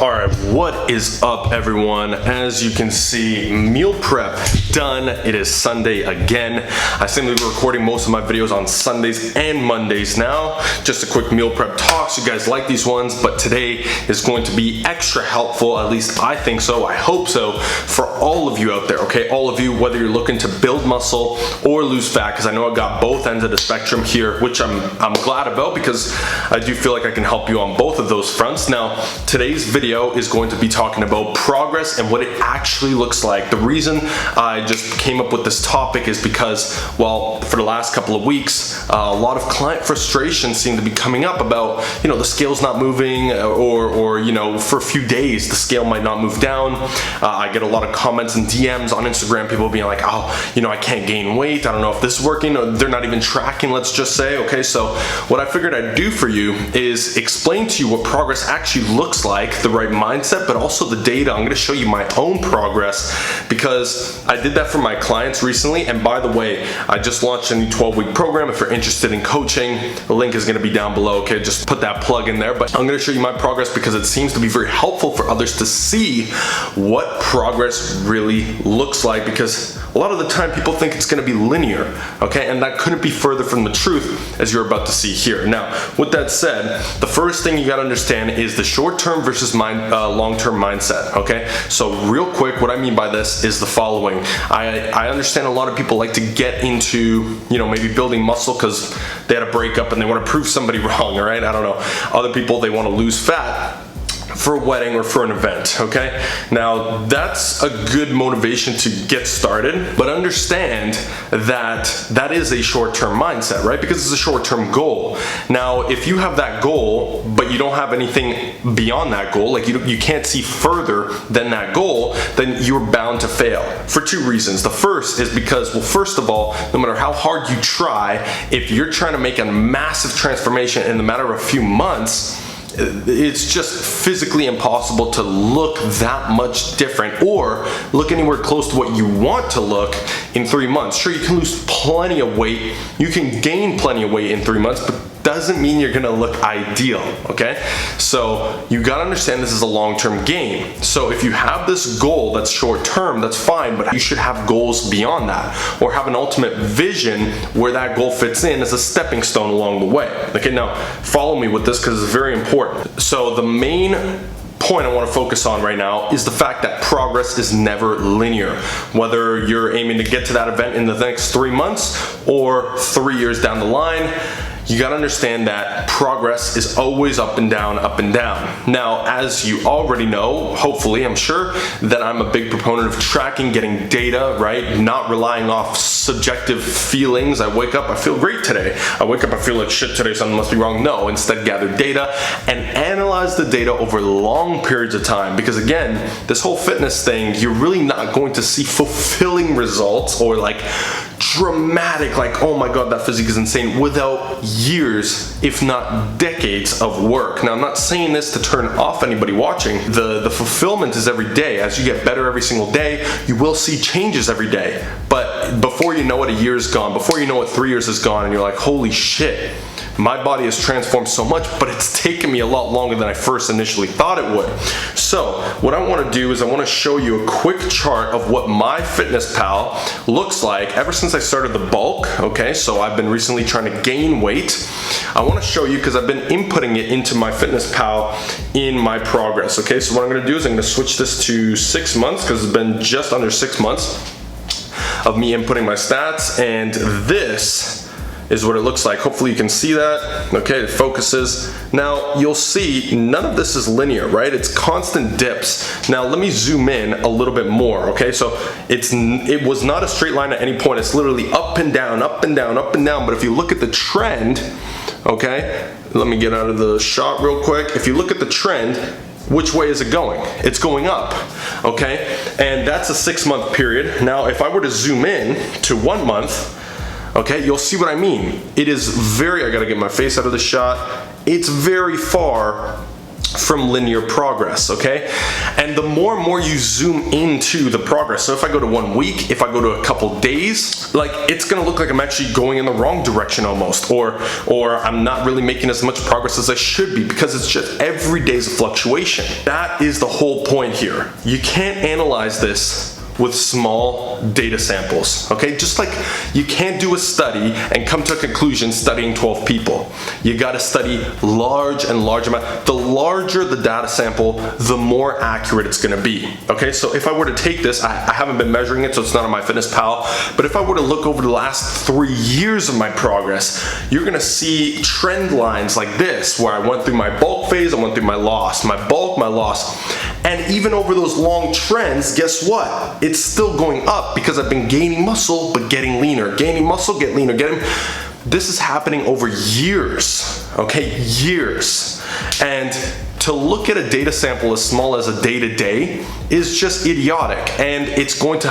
Alright, what is up everyone? As you can see, meal prep done. It is Sunday again. I seem to be recording most of my videos on Sundays and Mondays now. Just a quick meal prep talks. You guys like these ones, but today is going to be extra helpful, at least I think so, I hope so, for all of you out there, okay? All of you, whether you're looking to build muscle or lose fat, because I know I've got both ends of the spectrum here, which I'm glad about because I do feel like I can help you on both of those fronts. Now, today's video is going to be talking about progress and what it actually looks like. The reason I just came up with this topic is because, well, for the last couple of weeks, a lot of client frustration seemed to be coming up about, the scale's not moving, or for a few days the scale might not move down. I get a lot of comments and DMs on Instagram, people being like, I can't gain weight, I don't know if this is working, or they're not even tracking, let's just say. Okay, so what I figured I'd do for you is explain to you what progress actually looks like, the right mindset, but also the data. I'm going to show you my own progress because I did that for my clients recently. And by the way, I just launched a new 12-week program. If you're interested in coaching, the link is going to be down below. Okay, just put that plug in there. But I'm going to show you my progress because it seems to be very helpful for others to see what progress really looks like, because a lot of the time people think it's going to be linear, okay, and that couldn't be further from the truth, as you're about to see here. Now, with that said, the first thing you got to understand is the short-term versus long-term mindset, okay? So real quick, what I mean by this is the following. I understand a lot of people like to get into, maybe building muscle because they had a breakup and they want to prove somebody wrong, all right? I don't know. Other people, they want to lose fat for a wedding or for an event, okay? Now, that's a good motivation to get started, but understand that that is a short-term mindset, right? Because it's a short-term goal. Now, if you have that goal, but you don't have anything beyond that goal, like you can't see further than that goal, then you're bound to fail for two reasons. The first is because, well, first of all, no matter how hard you try, if you're trying to make a massive transformation in the matter of a few months, it's just physically impossible to look that much different or look anywhere close to what you want to look in 3 months. Sure, you can lose plenty of weight, you can gain plenty of weight in 3 months, but doesn't mean you're gonna look ideal, okay? So you gotta understand this is a long-term game. So if you have this goal that's short-term, that's fine, but you should have goals beyond that, or have an ultimate vision where that goal fits in as a stepping stone along the way. Okay, now follow me with this because it's very important. So the main point I want to focus on right now is the fact that progress is never linear. Whether you're aiming to get to that event in the next 3 months or 3 years down the line, you gotta understand that progress is always up and down, up and down. Now, as you already know, hopefully, I'm sure, that I'm a big proponent of tracking, getting data, right? Not relying off subjective feelings. I wake up, I feel great today. I wake up, I feel like shit today, something must be wrong. No, instead gather data and analyze the data over long periods of time. Because again, this whole fitness thing, you're really not going to see fulfilling results or like dramatic, like, oh my god, that physique is insane, without years, if not decades of work. Now, I'm not saying this to turn off anybody watching. The fulfillment is every day. As you get better every single day, you will see changes every day. But before you know it, a year is gone. Before you know it, 3 years is gone, and you're like, holy shit, my body has transformed so much, but it's taken me a lot longer than I first initially thought it would. So what I want to do is I want to show you a quick chart of what my fitness pal looks like ever since I started the bulk. Okay, so I've been recently trying to gain weight. I want to show you because I've been inputting it into my fitness pal in my progress. Okay, so what I'm going to do is I'm going to switch this to 6 months because it's been just under 6 months of me inputting my stats, and this is what it looks like. Hopefully you can see that. Okay, it focuses. Now you'll see none of this is linear, right? It's constant dips. Now let me zoom in a little bit more, okay? So it was not a straight line at any point. It's literally up and down, up and down, up and down. But if you look at the trend, okay, let me get out of the shot real quick. If you look at the trend, which way is it going? It's going up, okay? And that's a 6-month period. Now, if I were to zoom in to 1 month, okay, you'll see what I mean. It is very, I gotta get my face out of the shot. It's very far from linear progress, okay? And the more you zoom into the progress, so if I go to 1 week, if I go to a couple days, like it's gonna look like I'm actually going in the wrong direction almost, or I'm not really making as much progress as I should be, because it's just every day's a fluctuation. That is the whole point here. You can't analyze this with small data samples, okay? Just like you can't do a study and come to a conclusion studying 12 people. You gotta study large amount. The larger the data sample, the more accurate it's gonna be, okay? So if I were to take this, I haven't been measuring it, so it's not on MyFitnessPal, but if I were to look over the last 3 years of my progress, you're gonna see trend lines like this, where I went through my bulk phase, I went through my loss, my bulk, my loss. And even over those long trends, guess what? It's still going up because I've been gaining muscle, but getting leaner. Gaining muscle, get leaner, This is happening over years, okay? Years. And to look at a data sample as small as a day-to-day is just idiotic, and it's going to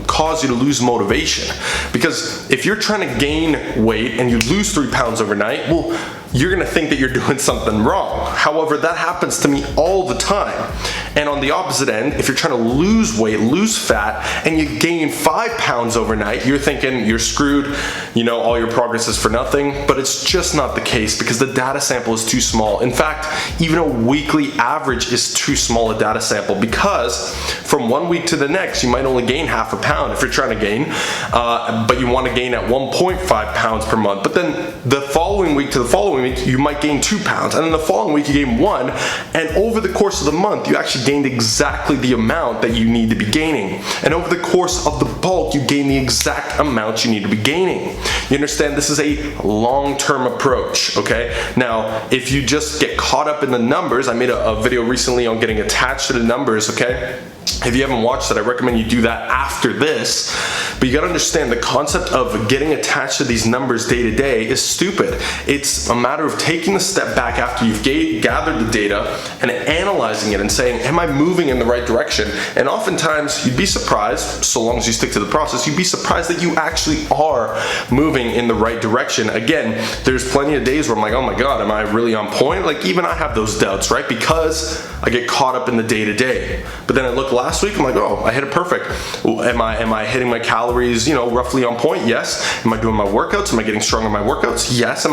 cause you to lose motivation. Because if you're trying to gain weight and you lose 3 pounds overnight, well, you're gonna think that you're doing something wrong. However, that happens to me all the time. And on the opposite end, if you're trying to lose weight, lose fat, and you gain 5 pounds overnight, you're thinking you're screwed, you know, all your progress is for nothing, but it's just not the case because the data sample is too small. In fact, even a weekly average is too small a data sample, because from 1 week to the next, you might only gain half a pound if you're trying to gain, but you want to gain at 1.5 pounds per month. But then the following week to the following week, you might gain 2 pounds, and then the following week you gain 1, and over the course of the month, you actually gained exactly the amount that you need to be gaining. And over the course of the bulk, you gain the exact amount you need to be gaining. You understand? This is a long-term approach, okay? Now, if you just get caught up in the numbers, I made a video recently on getting attached to the numbers, okay? If you haven't watched it, I recommend you do that after this. But you gotta understand the concept of getting attached to these numbers day to day is stupid. It's a matter of taking a step back after you've gathered the data and analyzing it and saying, am I moving in the right direction? And oftentimes, you'd be surprised, so long as you stick to the process, you'd be surprised that you actually are moving in the right direction. Again, there's plenty of days where I'm like, oh my God, am I really on point? Like even I have those doubts, right? Because I get caught up in the day to day. But then I look last week, I'm like, oh, I hit it perfect. Am I hitting my calories, you know, roughly on point? Yes. Am I doing my workouts? Am I getting stronger in my workouts? Yes.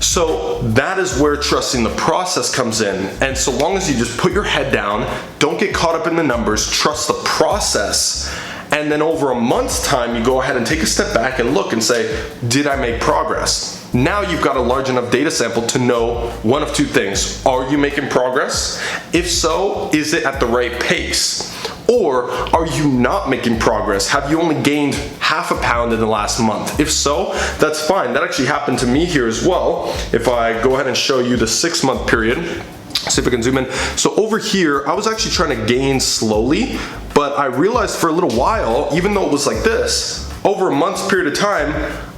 So that is where trusting the process comes in. And so long as you just put your head down, don't get caught up in the numbers, trust the process, and then over a month's time, you go ahead and take a step back and look and say, did I make progress? Now you've got a large enough data sample to know one of two things. Are you making progress? If so, is it at the right pace? Or are you not making progress? Have you only gained half a pound in the last month? If so, that's fine. That actually happened to me here as well. If I go ahead and show you the 6-month period, see if I can zoom in. So over here, I was actually trying to gain slowly, but I realized for a little while, even though it was like this, over a month's period of time,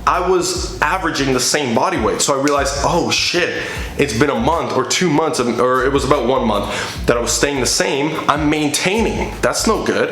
I was averaging the same body weight. So I realized, oh shit, it's been a month or 2 months, or it was about 1 month that I was staying the same. I'm maintaining. That's no good.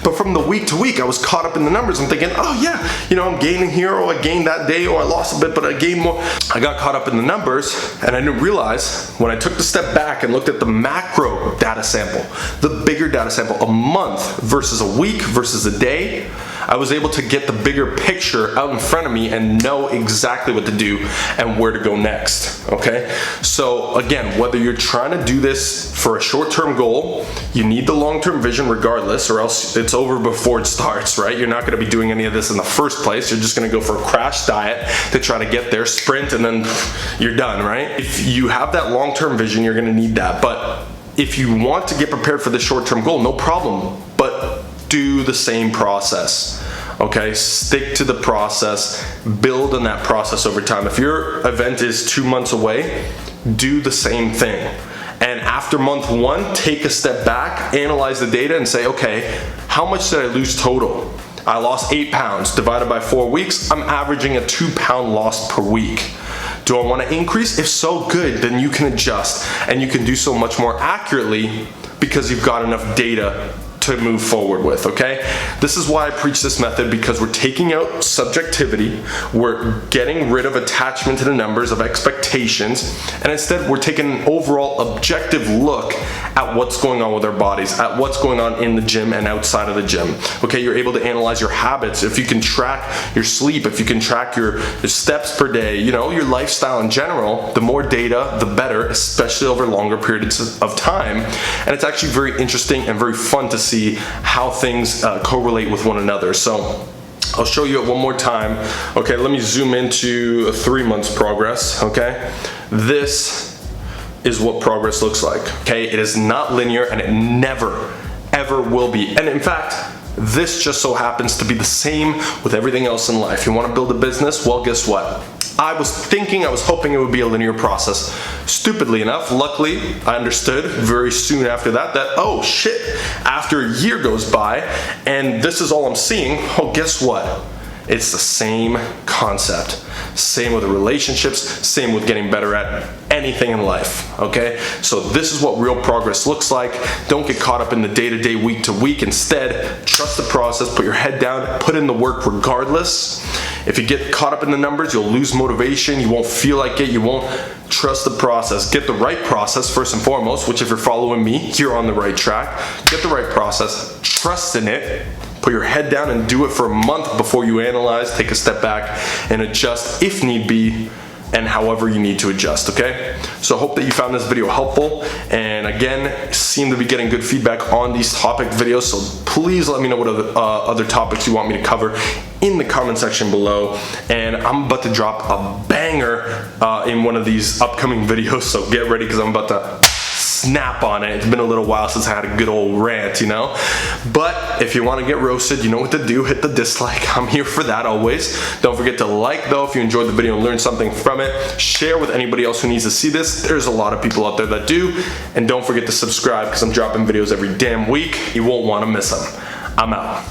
But from the week to week, I was caught up in the numbers. I'm thinking, oh yeah, you know, I'm gaining here, or I gained that day, or I lost a bit, but I gained more. I got caught up in the numbers, and I didn't realize when I took the step back and looked at the macro data sample, the bigger data sample, a month versus a week versus a day, I was able to get the bigger picture out in front of me and know exactly what to do and where to go next, okay? So again, whether you're trying to do this for a short-term goal, you need the long-term vision regardless, or else it's over before it starts, right? You're not gonna be doing any of this in the first place. You're just gonna go for a crash diet to try to get there, sprint, and then you're done, right? If you have that long-term vision, you're gonna need that. But if you want to get prepared for the short-term goal, no problem, but do the same process, okay? Stick to the process, build on that process over time. If your event is 2 months away, do the same thing. And after month 1, take a step back, analyze the data and say, okay, how much did I lose total? I lost 8 pounds, divided by 4 weeks, I'm averaging a 2-pound loss per week. Do I want to increase? If so, good, then you can adjust, and you can do so much more accurately because you've got enough data to move forward with, okay? This is why I preach this method, because we're taking out subjectivity, we're getting rid of attachment to the numbers, of expectations, and instead we're taking an overall objective look at what's going on with our bodies, at what's going on in the gym and outside of the gym. Okay, you're able to analyze your habits. If you can track your sleep, if you can track your steps per day, you know, your lifestyle in general, the more data, the better, especially over longer periods of time. And it's actually very interesting and very fun to see how things correlate with one another. So I'll show you it one more time. Okay, let me zoom into a 3 months progress, okay? This is what progress looks like, okay? It is not linear, and it never, ever will be. And in fact, this just so happens to be the same with everything else in life. You wanna build a business? Well, guess what? I was hoping it would be a linear process. Stupidly enough, luckily, I understood very soon after that, oh shit, after a year goes by, and this is all I'm seeing, oh, guess what? It's the same concept. Same with relationships, same with getting better at anything in life, okay? So this is what real progress looks like. Don't get caught up in the day-to-day, week-to-week. Instead, trust the process, put your head down, put in the work regardless. If you get caught up in the numbers, you'll lose motivation, you won't feel like it, you won't trust the process. Get the right process first and foremost, which if you're following me, you're on the right track. Get the right process, trust in it, put your head down and do it for a month before you analyze, take a step back and adjust if need be, and however you need to adjust, okay? So I hope that you found this video helpful, and again, seem to be getting good feedback on these topic videos, so please let me know what other topics you want me to cover in the comment section below. And I'm about to drop a banger in one of these upcoming videos, so get ready, because I'm about to snap on it. It's been a little while since I had a good old rant, you know? But if you want to get roasted, you know what to do. Hit the dislike. I'm here for that always. Don't forget to like, though, if you enjoyed the video and learned something from it. Share with anybody else who needs to see this. There's a lot of people out there that do. And don't forget to subscribe, because I'm dropping videos every damn week. You won't want to miss them. I'm out.